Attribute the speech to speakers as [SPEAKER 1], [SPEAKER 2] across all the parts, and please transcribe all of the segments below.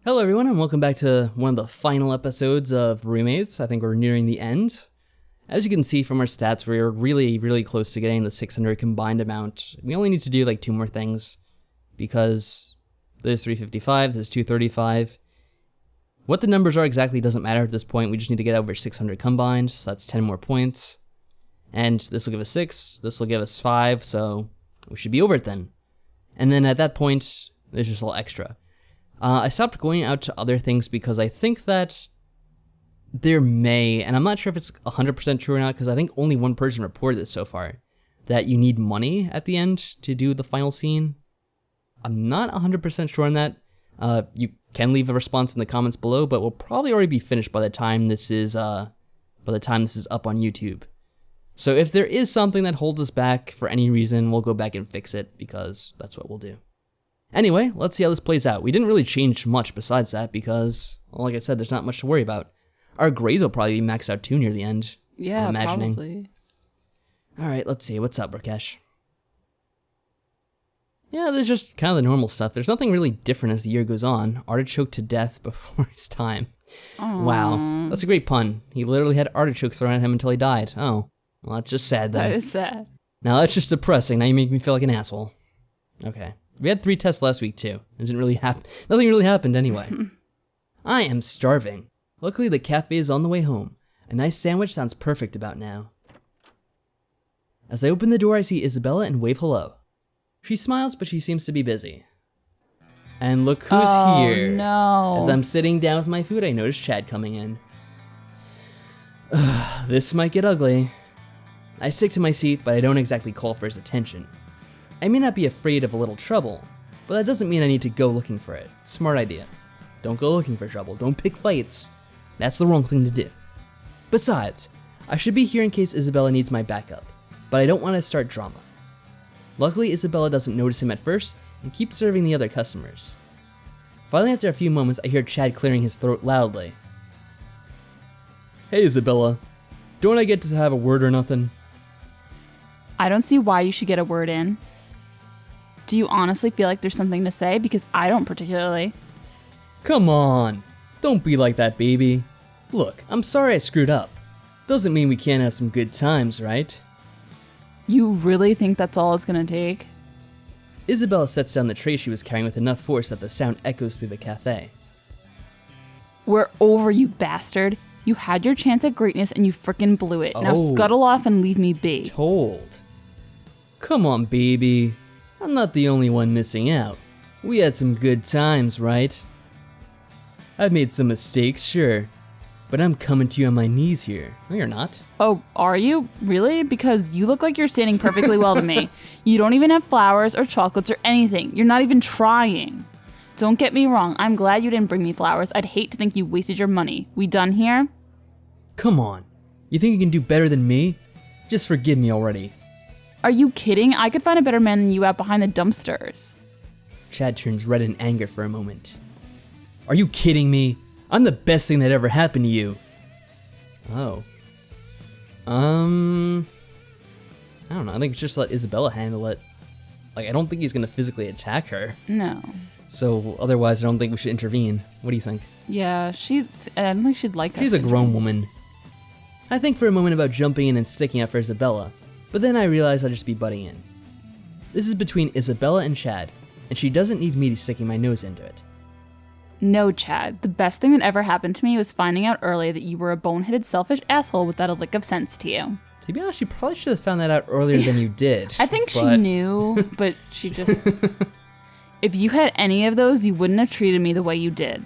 [SPEAKER 1] Hello everyone and welcome back to one of the final episodes of Roommates. I think we're nearing the end. As you can see from our stats, we're really close to getting the 600 combined amount. We only need to do like 2 more things because this is 355, this is 235. What the numbers are exactly doesn't matter at this point. We just need to get over 600 combined, so that's 10 more points. And this will give us 6, this will give us 5, so we should be over it then. And then at that point, there's just a little extra. I stopped going out to other things because I think that there may, and I'm not sure if it's 100% true or not, because I think only one person reported this so far, that you need money at the end to do the final scene. I'm not 100% sure on that. You can leave a response in the comments below, but we'll probably already be finished by the time this is up on YouTube. So if there is something that holds us back for any reason, we'll go back and fix it because that's what we'll do. Anyway, let's see how this plays out. We didn't really change much besides that because, well, like I said, there's not much to worry about. Our grades will probably be maxed out too near the end.
[SPEAKER 2] Yeah,
[SPEAKER 1] I'm imagining.
[SPEAKER 2] probably.
[SPEAKER 1] All right, let's see. What's up, Rakesh? Yeah, there's just kind of the normal stuff. There's nothing really different as the year goes on. Artichoke to death before his time.
[SPEAKER 2] Aww.
[SPEAKER 1] Wow, that's a great pun. He literally had artichokes thrown at him until he died. Oh, well, that's just sad then.
[SPEAKER 2] That is sad.
[SPEAKER 1] Now that's just depressing. Now you make me feel like an asshole. Okay. We had 3 tests last week too. It didn't really happen. Nothing really happened anyway. I am starving. Luckily the cafe is on the way home. A nice sandwich sounds perfect about now. As I open the door, I see Isabella and wave hello. She smiles, but she seems to be busy. And look who's here.
[SPEAKER 2] No.
[SPEAKER 1] As I'm sitting down with my food, I notice Chad coming in. This might get ugly. I stick to my seat, but I don't exactly call for his attention. I may not be afraid of a little trouble, but that doesn't mean I need to go looking for it. Smart idea. Don't go looking for trouble. Don't pick fights. That's the wrong thing to do. Besides, I should be here in case Isabella needs my backup, but I don't want to start drama. Luckily, Isabella doesn't notice him at first and keeps serving the other customers. Finally, after a few moments, I hear Chad clearing his throat loudly. Hey, Isabella. Don't I get to have a word or nothing?
[SPEAKER 2] I don't see why you should get a word in. Do you honestly feel like there's something to say? Because I don't particularly.
[SPEAKER 1] Come on. Don't be like that, baby. Look, I'm sorry I screwed up. Doesn't mean we can't have some good times, right?
[SPEAKER 2] You really think that's all it's gonna take?
[SPEAKER 1] Isabella sets down the tray she was carrying with enough force that the sound echoes through the cafe.
[SPEAKER 2] We're over, you bastard. You had your chance at greatness and you frickin' blew it. Now
[SPEAKER 1] Oh.
[SPEAKER 2] scuttle off and leave me be.
[SPEAKER 1] Told. Come on, baby. I'm not the only one missing out. We had some good times, right? I've made some mistakes, sure. But I'm coming to you on my knees here. No, you're not.
[SPEAKER 2] Oh, are you? Really? Because you look like you're standing perfectly well to me. You don't even have flowers or chocolates or anything. You're not even trying. Don't get me wrong, I'm glad you didn't bring me flowers. I'd hate to think you wasted your money. We done here?
[SPEAKER 1] Come on. You think you can do better than me? Just forgive me already.
[SPEAKER 2] Are you kidding? I could find a better man than you out behind the dumpsters.
[SPEAKER 1] Chad turns red in anger for a moment. Are you kidding me? I'm the best thing that ever happened to you. Oh. I don't know. I think just let Isabella handle it. Like, I don't think he's gonna physically attack her.
[SPEAKER 2] No.
[SPEAKER 1] So otherwise, I don't think we should intervene. What do you think?
[SPEAKER 2] Yeah, I don't think she'd like us.
[SPEAKER 1] She's a grown woman. I think for a moment about jumping in and sticking up for Isabella, but then I realize I'll just be butting in. This is between Isabella and Chad, and she doesn't need me sticking my nose into it.
[SPEAKER 2] No, Chad. The best thing that ever happened to me was finding out early that you were a boneheaded, selfish asshole without a lick of sense to you.
[SPEAKER 1] To be honest, you probably should have found that out earlier than you did.
[SPEAKER 2] I think she knew, but she just... If you had any of those, you wouldn't have treated me the way you did.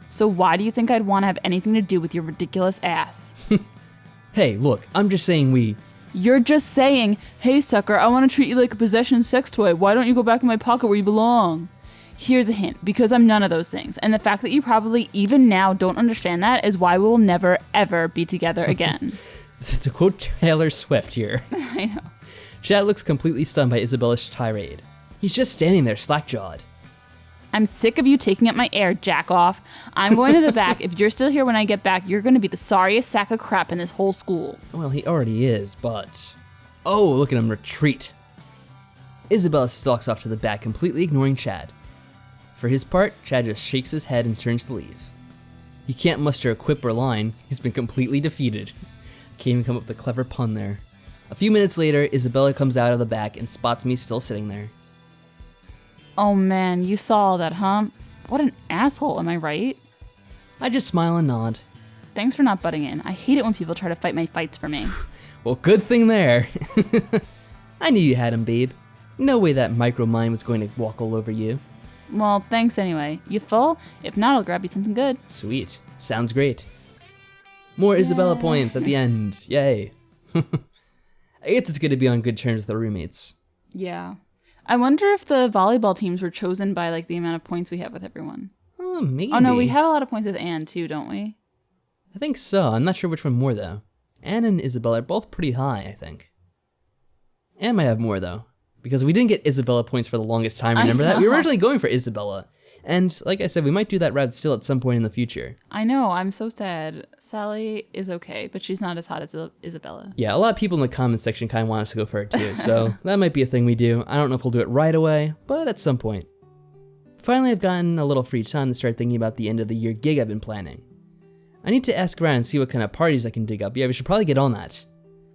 [SPEAKER 2] So why do you think I'd want to have anything to do with your ridiculous ass?
[SPEAKER 1] Hey, look, I'm just saying
[SPEAKER 2] You're just saying, hey sucker, I want to treat you like a possession sex toy. Why don't you go back in my pocket where you belong? Here's a hint, because I'm none of those things. And the fact that you probably even now don't understand that is why we will never, ever be together again.
[SPEAKER 1] To quote Taylor Swift here.
[SPEAKER 2] I know.
[SPEAKER 1] Chad looks completely stunned by Isabella's tirade. He's just standing there slack-jawed.
[SPEAKER 2] I'm sick of you taking up my air, jack off. I'm going to the back. If you're still here when I get back, you're going to be the sorriest sack of crap in this whole school.
[SPEAKER 1] Well, he already is, but... Oh, look at him retreat. Isabella stalks off to the back, completely ignoring Chad. For his part, Chad just shakes his head and turns to leave. He can't muster a quip or line, he's been completely defeated. Can't even come up with a clever pun there. A few minutes later, Isabella comes out of the back and spots me still sitting there.
[SPEAKER 2] Oh man, you saw all that, huh? What an asshole, am I right?
[SPEAKER 1] I just smile and nod.
[SPEAKER 2] Thanks for not butting in. I hate it when people try to fight my fights for me.
[SPEAKER 1] Well, good thing there. I knew you had him, babe. No way that micro-mind was going to walk all over you.
[SPEAKER 2] Well, thanks anyway. You full? If not, I'll grab you something good.
[SPEAKER 1] Sweet. Sounds great. More Isabella points at the end. Yay. I guess it's good to be on good terms with the roommates.
[SPEAKER 2] Yeah. I wonder if the volleyball teams were chosen by like the amount of points we have with everyone.
[SPEAKER 1] Oh, maybe.
[SPEAKER 2] Oh no, we have a lot of points with Anne too, don't we?
[SPEAKER 1] I think so. I'm not sure which one more though. Anne and Isabella are both pretty high, I think. Anne might have more though. Because we didn't get Isabella points for the longest time, remember that? We were originally going for Isabella. And like I said, we might do that route still at some point in the future.
[SPEAKER 2] I know, I'm so sad. Sally is okay, but she's not as hot as Isabella.
[SPEAKER 1] Yeah, a lot of people in the comments section kind of want us to go for it too, so that might be a thing we do. I don't know if we'll do it right away, but at some point. Finally, I've gotten a little free time to start thinking about the end of the year gig I've been planning. I need to ask around and see what kind of parties I can dig up. Yeah, we should probably get on that.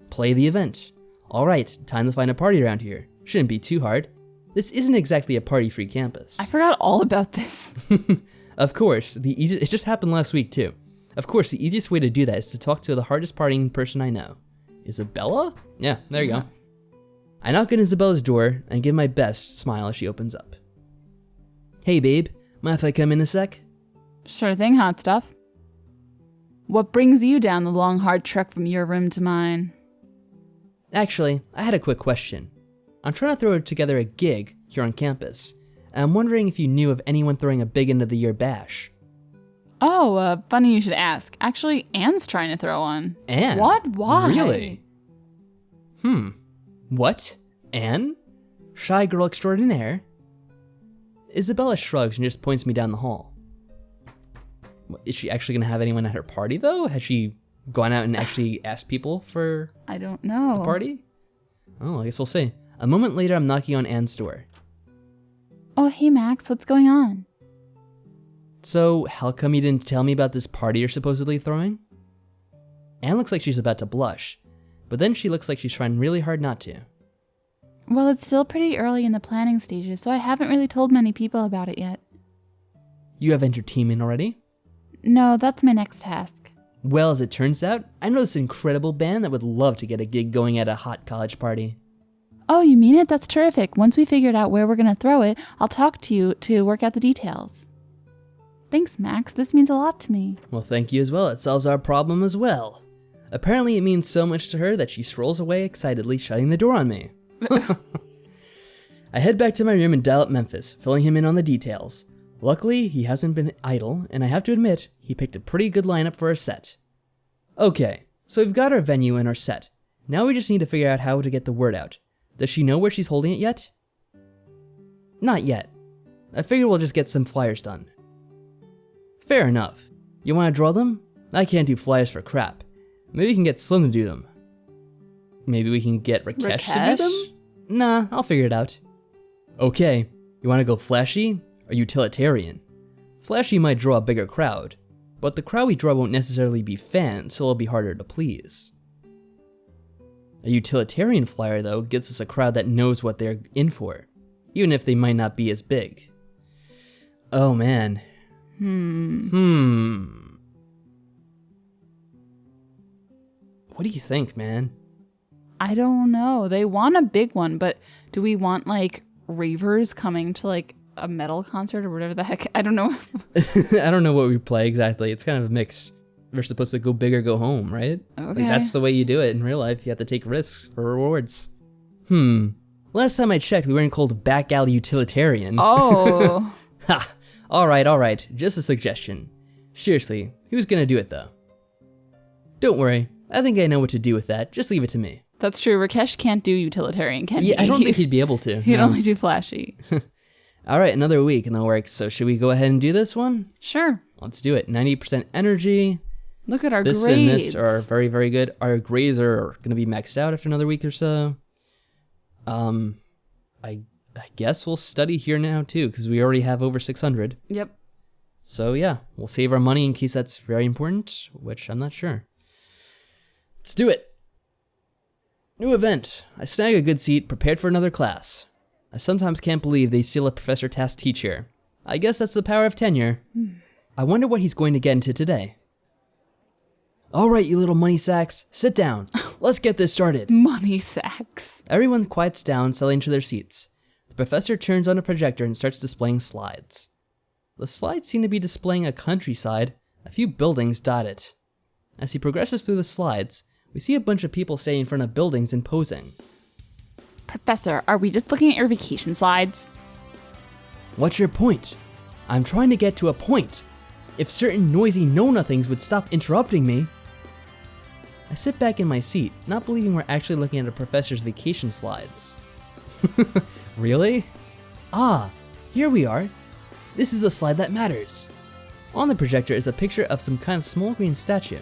[SPEAKER 1] Play the event. Alright, time to find a party around here. Shouldn't be too hard. This isn't exactly a party-free campus.
[SPEAKER 2] I forgot all about this.
[SPEAKER 1] Of course, it just happened last week too. Of course, the easiest way to do that is to talk to the hardest partying person I know. Isabella? Yeah, there you go. I knock on Isabella's door and give my best smile as she opens up. Hey babe, mind if I come in a sec?
[SPEAKER 2] Sure thing, hot stuff. What brings you down the long, hard trek from your room to mine?
[SPEAKER 1] Actually, I had a quick question. I'm trying to throw together a gig here on campus, and I'm wondering if you knew of anyone throwing a big end of the year bash.
[SPEAKER 2] Oh, funny you should ask. Actually, Anne's trying to throw one.
[SPEAKER 1] Anne?
[SPEAKER 2] What? Why?
[SPEAKER 1] Really? What? Anne? Shy girl extraordinaire? Isabella shrugs and just points me down the hall. Is she actually going to have anyone at her party, though? Has she gone out and actually asked people for
[SPEAKER 2] I don't know.
[SPEAKER 1] the party? Oh, I guess we'll see. A moment later, I'm knocking on Anne's door.
[SPEAKER 2] Oh, hey Max, what's going on?
[SPEAKER 1] So, how come you didn't tell me about this party you're supposedly throwing? Anne looks like she's about to blush, but then she looks like she's trying really hard not to.
[SPEAKER 2] Well, it's still pretty early in the planning stages, so I haven't really told many people about it yet.
[SPEAKER 1] You have entertainment already?
[SPEAKER 2] No, that's my next task.
[SPEAKER 1] Well, as it turns out, I know this incredible band that would love to get a gig going at a hot college party.
[SPEAKER 2] Oh, you mean it? That's terrific. Once we figured out where we're going to throw it, I'll talk to you to work out the details. Thanks, Max. This means a lot to me.
[SPEAKER 1] Well, thank you as well. It solves our problem as well. Apparently, it means so much to her that she strolls away excitedly, shutting the door on me. I head back to my room and dial up Memphis, filling him in on the details. Luckily, he hasn't been idle, and I have to admit, he picked a pretty good lineup for our set. Okay, so we've got our venue and our set. Now we just need to figure out how to get the word out. Does she know where she's holding it yet? Not yet. I figure we'll just get some flyers done. Fair enough. You want to draw them? I can't do flyers for crap. Maybe we can get Slim to do them. Maybe we can get Rakesh to do them? Nah, I'll figure it out. Okay, you want to go flashy or utilitarian? Flashy might draw a bigger crowd, but the crowd we draw won't necessarily be fans, so it'll be harder to please. A utilitarian flyer, though, gets us a crowd that knows what they're in for, even if they might not be as big. Oh man. What do you think, man?
[SPEAKER 2] I don't know. They want a big one, but do we want like ravers coming to like a metal concert or whatever the heck? I don't know.
[SPEAKER 1] I don't know what we play exactly. It's kind of a mix. We're supposed to go big or go home, right?
[SPEAKER 2] Okay.
[SPEAKER 1] Like, that's the way you do it in real life. You have to take risks for rewards. Last time I checked, we weren't called back alley utilitarian.
[SPEAKER 2] Oh.
[SPEAKER 1] Ha! Alright. Just a suggestion. Seriously, who's gonna do it though? Don't worry. I think I know what to do with that. Just leave it to me.
[SPEAKER 2] That's true. Rakesh can't do utilitarian, can he?
[SPEAKER 1] Yeah, I don't think he'd be able to.
[SPEAKER 2] He'd
[SPEAKER 1] no.
[SPEAKER 2] only do flashy.
[SPEAKER 1] Alright, another week in the works. So should we go ahead and do this one?
[SPEAKER 2] Sure.
[SPEAKER 1] Let's do it. 90% energy.
[SPEAKER 2] Look at our
[SPEAKER 1] This
[SPEAKER 2] grades.
[SPEAKER 1] and this are very, very good. Our grades are going to be maxed out after another week or so. I I guess we'll study here now too, because we already have over 600.
[SPEAKER 2] Yep.
[SPEAKER 1] So yeah, we'll save our money in case that's very important, which I'm not sure. Let's do it. New event. I snag a good seat, prepared for another class. I sometimes can't believe they still let Professor Task teach here. I guess that's the power of tenure. I wonder what he's going to get into today. All right, you little money sacks, sit down. Let's get this started.
[SPEAKER 2] Money sacks.
[SPEAKER 1] Everyone quiets down, settling to their seats. The professor turns on a projector and starts displaying slides. The slides seem to be displaying a countryside, a few buildings dot it. As he progresses through the slides, we see a bunch of people standing in front of buildings and posing.
[SPEAKER 2] Professor, are we just looking at your vacation slides?
[SPEAKER 1] What's your point? I'm trying to get to a point. If certain noisy know-nothings would stop interrupting me. I sit back in my seat, not believing we're actually looking at a professor's vacation slides. Really? Ah, here we are. This is a slide that matters. On the projector is a picture of some kind of small green statue.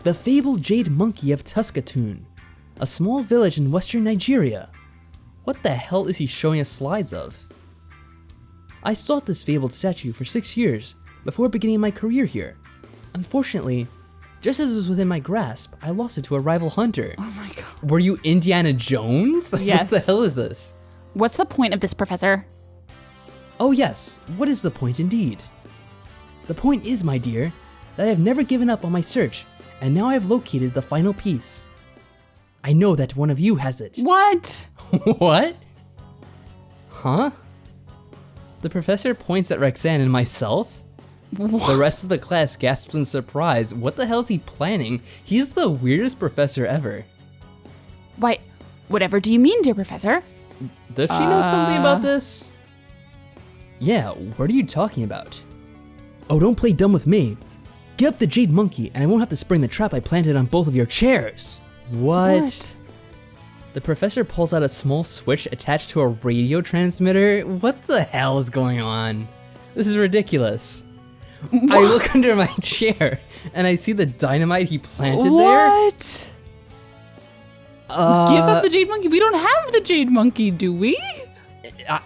[SPEAKER 1] The fabled Jade Monkey of Tuskatoon, a small village in western Nigeria. What the hell is he showing us slides of? I sought this fabled statue for 6 years before beginning my career here. Unfortunately, just as it was within my grasp, I lost it to a rival hunter.
[SPEAKER 2] Oh my god.
[SPEAKER 1] Were you Indiana Jones?
[SPEAKER 2] Yes.
[SPEAKER 1] What the hell is this?
[SPEAKER 2] What's the point of this, Professor?
[SPEAKER 1] Oh yes, what is the point indeed? The point is, my dear, that I have never given up on my search, and now I have located the final piece. I know that one of you has it.
[SPEAKER 2] What?
[SPEAKER 1] What? Huh? The professor points at Roxanne and myself. The rest of the class gasps in surprise. What the hell is he planning? He's the weirdest professor ever.
[SPEAKER 2] Why, whatever do you mean, dear Professor?
[SPEAKER 1] Does she know something about this? Yeah, what are you talking about? Oh, don't play dumb with me. Get up the Jade Monkey and I won't have to spring the trap I planted on both of your chairs. What? The professor pulls out a small switch attached to a radio transmitter. What the hell is going on? This is ridiculous. What? I look under my chair and I see the dynamite he planted there.
[SPEAKER 2] What? Give up the Jade Monkey. We don't have the Jade Monkey, do we?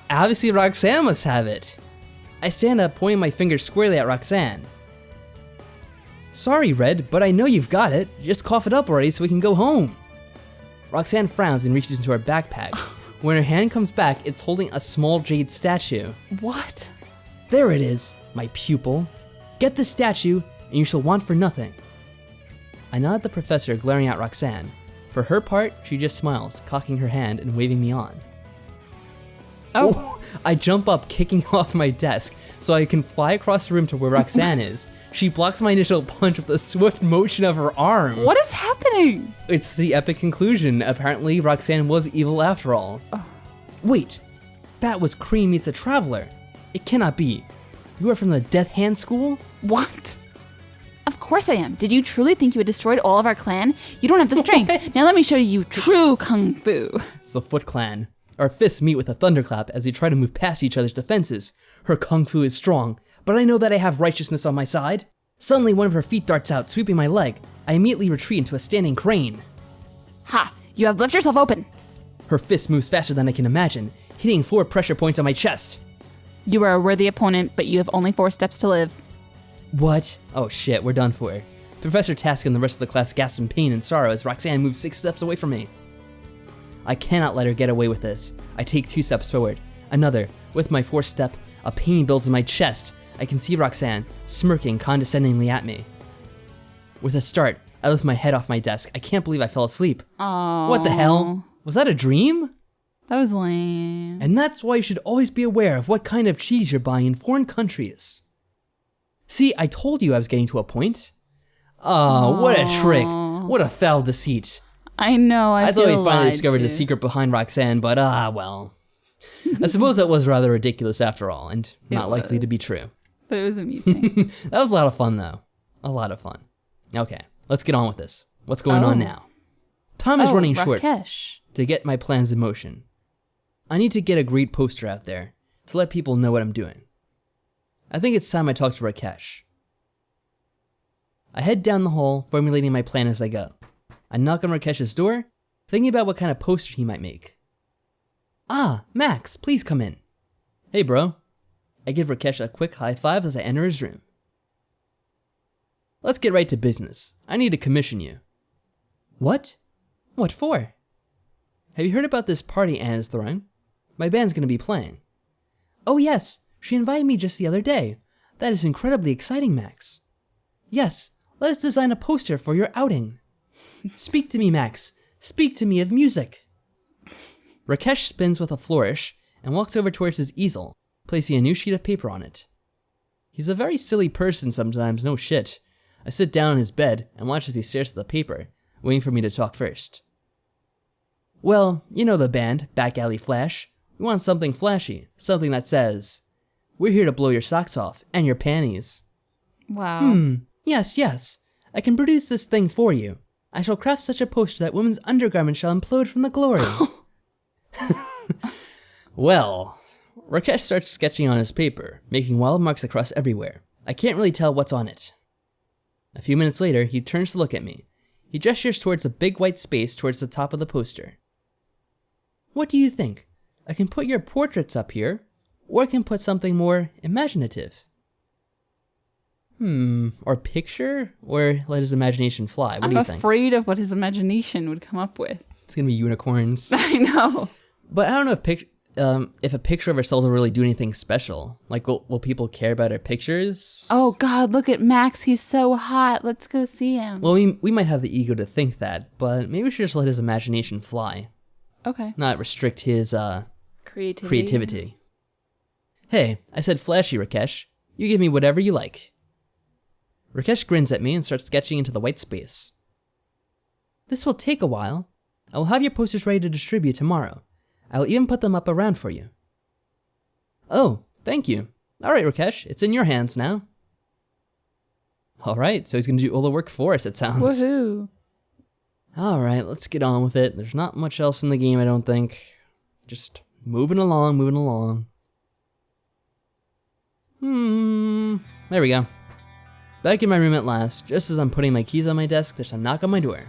[SPEAKER 1] Obviously Roxanne must have it. I stand up, pointing my finger squarely at Roxanne. Sorry, Red, but I know you've got it. Just cough it up already so we can go home. Roxanne frowns and reaches into her backpack. When her hand comes back, it's holding a small jade statue.
[SPEAKER 2] What?
[SPEAKER 1] There it is, my pupil. Get the statue, and you shall want for nothing. I nod at the professor, glaring at Roxanne. For her part, she just smiles, cocking her hand and waving me on.
[SPEAKER 2] Oh.
[SPEAKER 1] I jump up, kicking off my desk, so I can fly across the room to where Roxanne is. She blocks my initial punch with a swift motion of her arm.
[SPEAKER 2] What is happening?
[SPEAKER 1] It's the epic conclusion. Apparently, Roxanne was evil after all.
[SPEAKER 2] Oh.
[SPEAKER 1] Wait, that was Cream meets a traveler. It cannot be. You are from the Death Hand School?
[SPEAKER 2] What? Of course I am. Did you truly think you had destroyed all of our clan? You don't have the strength. Now let me show you true Kung Fu.
[SPEAKER 1] It's the Foot Clan. Our fists meet with a thunderclap as we try to move past each other's defenses. Her Kung Fu is strong, but I know that I have righteousness on my side. Suddenly, one of her feet darts out, sweeping my leg. I immediately retreat into a standing crane.
[SPEAKER 2] Ha! You have left yourself open.
[SPEAKER 1] Her fist moves faster than I can imagine, hitting 4 pressure points on my chest.
[SPEAKER 2] You are a worthy opponent, but you have only 4 steps to live.
[SPEAKER 1] What? Oh shit, we're done for. Professor Task and the rest of the class gasp in pain and sorrow as Roxanne moves 6 steps away from me. I cannot let her get away with this. I take 2 steps forward. Another. With my 4th step, a pain builds in my chest. I can see Roxanne, smirking condescendingly at me. With a start, I lift my head off my desk. I can't believe I fell asleep.
[SPEAKER 2] Oh.
[SPEAKER 1] What the hell? Was that a dream?
[SPEAKER 2] That was lame.
[SPEAKER 1] And that's why you should always be aware of what kind of cheese you're buying in foreign countries. See, I told you I was getting to a point. Oh, what a trick. What a foul deceit.
[SPEAKER 2] I know, I
[SPEAKER 1] thought we
[SPEAKER 2] feel
[SPEAKER 1] finally
[SPEAKER 2] lied
[SPEAKER 1] discovered
[SPEAKER 2] to.
[SPEAKER 1] the secret behind Roxanne, but well. I suppose that was rather ridiculous after all, and not likely to be true.
[SPEAKER 2] But it was amusing.
[SPEAKER 1] That was a lot of fun, though. A lot of fun. Okay, let's get on with this. What's going on now? Time is running short
[SPEAKER 2] Rakesh.
[SPEAKER 1] to get my plans in motion. I need to get a great poster out there to let people know what I'm doing. I think it's time I talk to Rakesh. I head down the hall, formulating my plan as I go. I knock on Rakesh's door, thinking about what kind of poster he might make. Ah, Max, please come in. Hey, bro. I give Rakesh a quick high five as I enter his room. Let's get right to business. I need to commission you. What? What for? Have you heard about this party Anna's throwing? My band's gonna be playing. Oh yes, she invited me just the other day. That is incredibly exciting, Max. Yes, let us design a poster for your outing. Speak to me, Max. Speak to me of music. Rakesh spins with a flourish and walks over towards his easel, placing a new sheet of paper on it. He's a very silly person sometimes, no shit. I sit down on his bed and watch as he stares at the paper, waiting for me to talk first. Well, you know the band, Back Alley Flash. We want something flashy, something that says, "We're here to blow your socks off and your panties."
[SPEAKER 2] Wow.
[SPEAKER 1] Yes. I can produce this thing for you. I shall craft such a poster that women's undergarments shall implode from the glory. Well, Rakesh starts sketching on his paper, making wild marks across everywhere. I can't really tell what's on it. A few minutes later, he turns to look at me. He gestures towards a big white space towards the top of the poster. What do you think? I can put your portraits up here, or I can put something more imaginative. Or picture, or let his imagination fly. What do you think?
[SPEAKER 2] I'm afraid of what his imagination would come up with.
[SPEAKER 1] It's gonna be unicorns.
[SPEAKER 2] I know.
[SPEAKER 1] But I don't know if a picture of ourselves will really do anything special. Like, will people care about our pictures?
[SPEAKER 2] Oh God, look at Max. He's so hot. Let's go see him.
[SPEAKER 1] Well, we might have the ego to think that, but maybe we should just let his imagination fly.
[SPEAKER 2] Okay.
[SPEAKER 1] Not restrict his
[SPEAKER 2] Creativity.
[SPEAKER 1] Hey, I said flashy, Rakesh. You give me whatever you like. Rakesh grins at me and starts sketching into the white space. This will take a while. I will have your posters ready to distribute tomorrow. I will even put them up around for you. Oh, thank you. Alright, Rakesh, it's in your hands now. Alright, so he's gonna do all the work for us, it sounds.
[SPEAKER 2] Woohoo.
[SPEAKER 1] Alright, let's get on with it. There's not much else in the game, I don't think. Just moving along. There we go. Back in my room at last, just as I'm putting my keys on my desk, there's a knock on my door.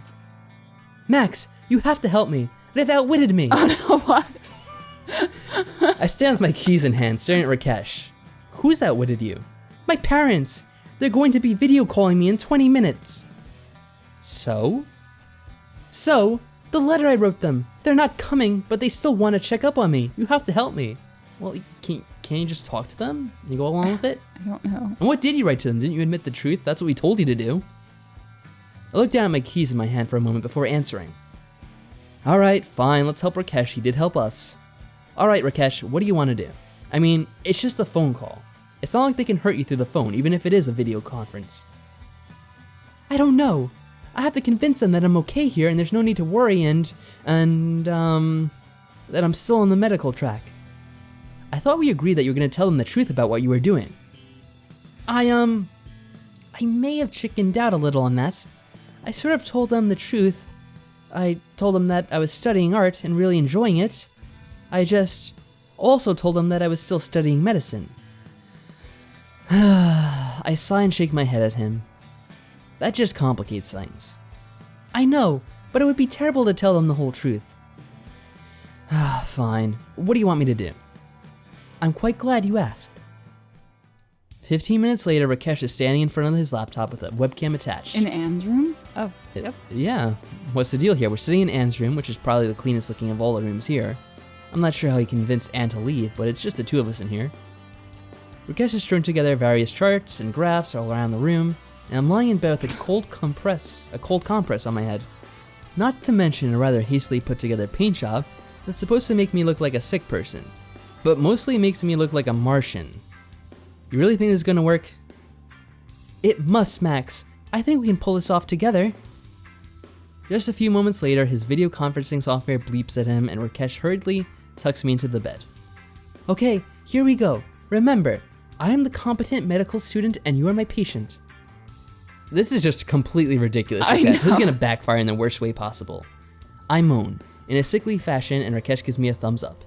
[SPEAKER 1] Max, you have to help me. They've outwitted me.
[SPEAKER 2] Oh no, what?
[SPEAKER 1] I stand with my keys in hand, staring at Rakesh. Who's outwitted you? My parents. They're going to be video calling me in 20 minutes. So, the letter I wrote them. They're not coming, but they still want to check up on me. You have to help me. Well, can't you just talk to them and you go along with it?
[SPEAKER 2] I don't know.
[SPEAKER 1] And what did you write to them? Didn't you admit the truth? That's what we told you to do. I looked down at my keys in my hand for a moment before answering. Alright, fine, let's help Rakesh. He did help us. Alright, Rakesh, what do you want to do? I mean, it's just a phone call. It's not like they can hurt you through the phone, even if it is a video conference. I don't know. I have to convince them that I'm okay here and there's no need to worry and that I'm still on the medical track. I thought we agreed that you were going to tell them the truth about what you were doing. I may have chickened out a little on that. I sort of told them the truth. I told them that I was studying art and really enjoying it. I just also told them that I was still studying medicine. I sigh and shake my head at him. That just complicates things. I know, but it would be terrible to tell them the whole truth. Fine. What do you want me to do? I'm quite glad you asked. 15 minutes later, Rakesh is standing in front of his laptop with a webcam attached.
[SPEAKER 2] In Anne's room? Oh, yep.
[SPEAKER 1] Yeah. What's the deal here? We're sitting in Anne's room, which is probably the cleanest looking of all the rooms here. I'm not sure how he convinced Anne to leave, but it's just the two of us in here. Rakesh has strewn together various charts and graphs all around the room, and I'm lying in bed with a cold compress on my head. Not to mention a rather hastily put together paint job that's supposed to make me look like a sick person, but mostly makes me look like a Martian. You really think this is gonna work? It must, Max. I think we can pull this off together. Just a few moments later, his video conferencing software bleeps at him and Rakesh hurriedly tucks me into the bed. Okay, here we go. Remember, I am the competent medical student and you are my patient. This is just completely ridiculous, Rakesh. This is gonna backfire in the worst way possible. I moan, in a sickly fashion, and Rakesh gives me a thumbs up.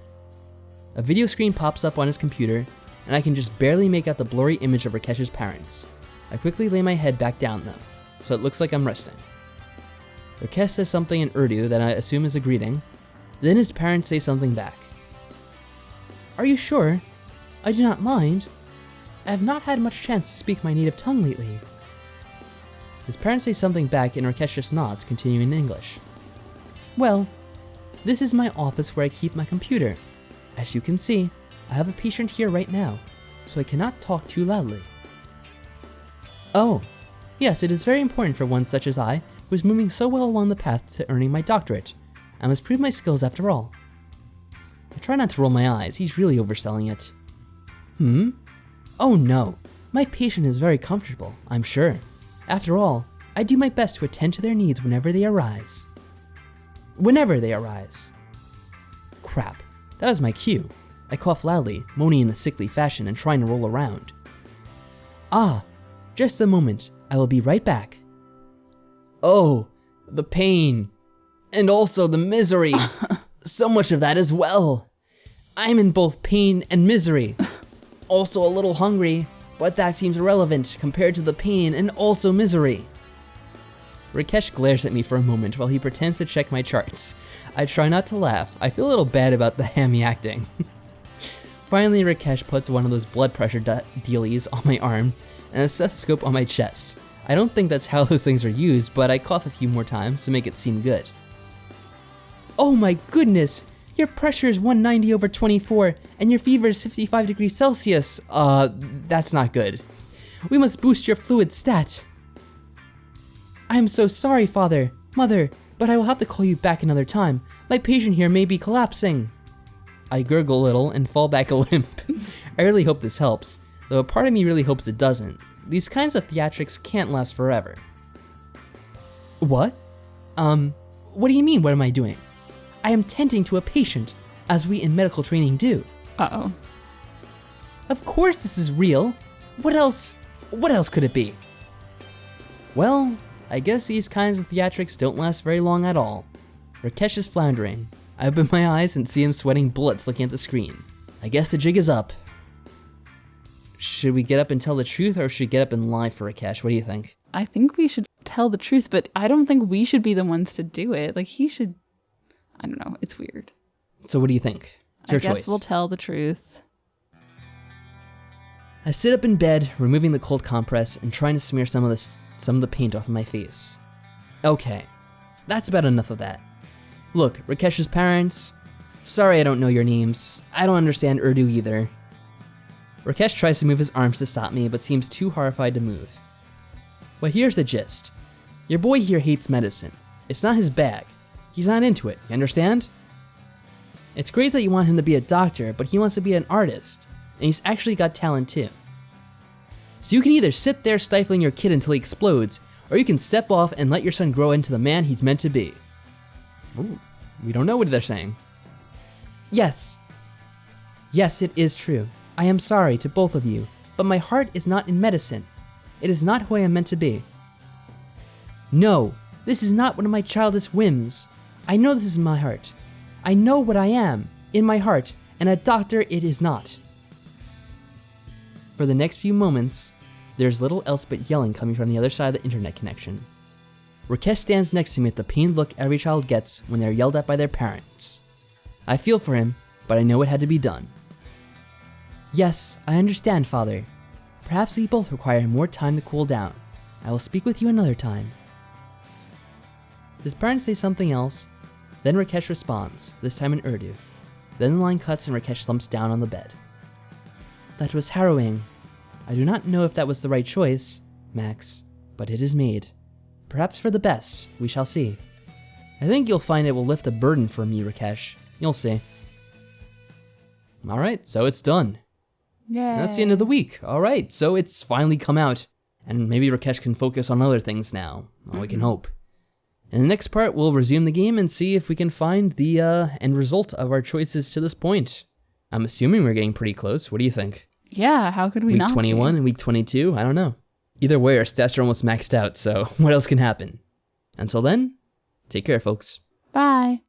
[SPEAKER 1] A video screen pops up on his computer, and I can just barely make out the blurry image of Rakesh's parents. I quickly lay my head back down though, so it looks like I'm resting. Rakesh says something in Urdu that I assume is a greeting, then his parents say something back. Are you sure? I do not mind. I have not had much chance to speak my native tongue lately. His parents say something back and Rakesh just nods, continuing in English. Well, this is my office where I keep my computer. As you can see, I have a patient here right now, so I cannot talk too loudly. Oh, yes, it is very important for one such as I, who is moving so well along the path to earning my doctorate. I must prove my skills after all. I try not to roll my eyes, he's really overselling it. Oh no, my patient is very comfortable, I'm sure. After all, I do my best to attend to their needs whenever they arise. Crap, that was my cue. I cough loudly, moaning in a sickly fashion and trying to roll around. Ah, just a moment, I will be right back. Oh, the pain. And also the misery. So much of that as well. I'm in both pain and misery. Also a little hungry, but that seems irrelevant compared to the pain and also misery. Rakesh glares at me for a moment while he pretends to check my charts. I try not to laugh. I feel a little bad about the hammy acting. Finally, Rakesh puts one of those blood pressure dealies on my arm and a stethoscope on my chest. I don't think that's how those things are used, but I cough a few more times to make it seem good. Oh my goodness! Your pressure is 190/24 and your fever is 55 degrees Celsius. That's not good. We must boost your fluid stat. I am so sorry, Father, Mother, but I will have to call you back another time. My patient here may be collapsing. I gurgle a little and fall back a limp. I really hope this helps, though a part of me really hopes it doesn't. These kinds of theatrics can't last forever. What? What do you mean, what am I doing? I am tending to a patient, as we in medical training do.
[SPEAKER 2] Uh-oh.
[SPEAKER 1] Of course this is real. What else could it be? Well, I guess these kinds of theatrics don't last very long at all. Rakesh is floundering. I open my eyes and see him sweating bullets looking at the screen. I guess the jig is up. Should we get up and tell the truth, or should we get up and lie for Rakesh? What do you think?
[SPEAKER 2] I think we should tell the truth, but I don't think we should be the ones to do it. Like, he should... I don't know. It's weird.
[SPEAKER 1] So what do you think? It's your choice.
[SPEAKER 2] I guess we'll tell the truth.
[SPEAKER 1] I sit up in bed, removing the cold compress and trying to smear some of the paint off of my face. Okay, that's about enough of that. Look, Rakesh's parents, sorry I don't know your names. I don't understand Urdu either. Rakesh tries to move his arms to stop me, but seems too horrified to move. But here's the gist. Your boy here hates medicine. It's not his bag. He's not into it, you understand? It's great that you want him to be a doctor, but he wants to be an artist, and he's actually got talent too. So you can either sit there stifling your kid until he explodes, or you can step off and let your son grow into the man he's meant to be. Ooh, we don't know what they're saying. Yes. Yes, it is true. I am sorry to both of you, but my heart is not in medicine. It is not who I am meant to be. No, this is not one of my childish whims. I know this is my heart. I know what I am, in my heart, and a doctor it is not. For the next few moments, there's little else but yelling coming from the other side of the internet connection. Rakesh stands next to me with the pained look every child gets when they're yelled at by their parents. I feel for him, but I know it had to be done. Yes, I understand, Father. Perhaps we both require more time to cool down. I will speak with you another time. His parents say something else, then Rakesh responds, this time in Urdu. Then the line cuts and Rakesh slumps down on the bed. That was harrowing. I do not know if that was the right choice, Max, but it is made. Perhaps for the best, we shall see. I think you'll find it will lift a burden from you, Rakesh. You'll see. Alright, so it's done.
[SPEAKER 2] Yay.
[SPEAKER 1] That's the end of the week. Alright, so it's finally come out. And maybe Rakesh can focus on other things now. Well, we can hope. In the next part, we'll resume the game and see if we can find the end result of our choices to this point. I'm assuming we're getting pretty close. What do you think?
[SPEAKER 2] Yeah, how could we not?
[SPEAKER 1] Week 21 and week 22? I don't know. Either way, our stats are almost maxed out, so what else can happen? Until then, take care, folks.
[SPEAKER 2] Bye.